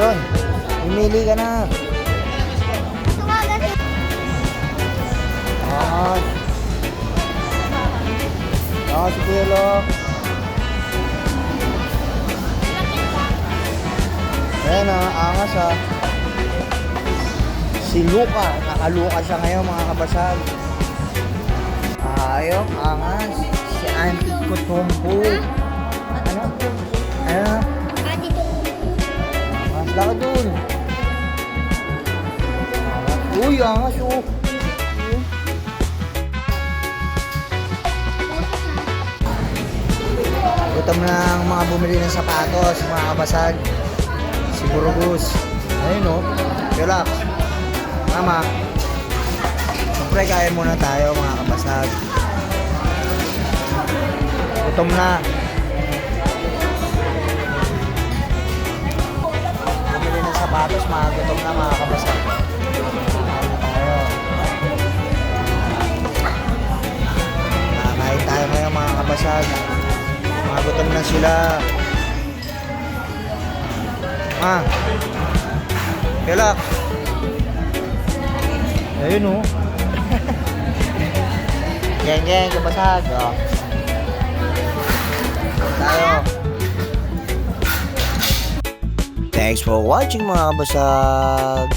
John, pumili ka na. Si Kuya Lok. Ayan angas Si Luca, nakaluka siya ngayon mga kabasag. Ayok, angas. Si Auntie Kotompo. Ano? Angas lang dun. Uy, angas Gutom na ang mga bumili ng sapatos, mga kabasag. Si Burgos. Ayun relax. Mama. Siyempre kain muna tayo mga kabasag. Gutom na. Bumili ng sapatos, mga gutom na mga kabasag. Kain tayo ngayon mga kabasag. Magutom na sila. Relax. Ayun Geng, kabasag. Tayo. Thanks for watching mga kabasag.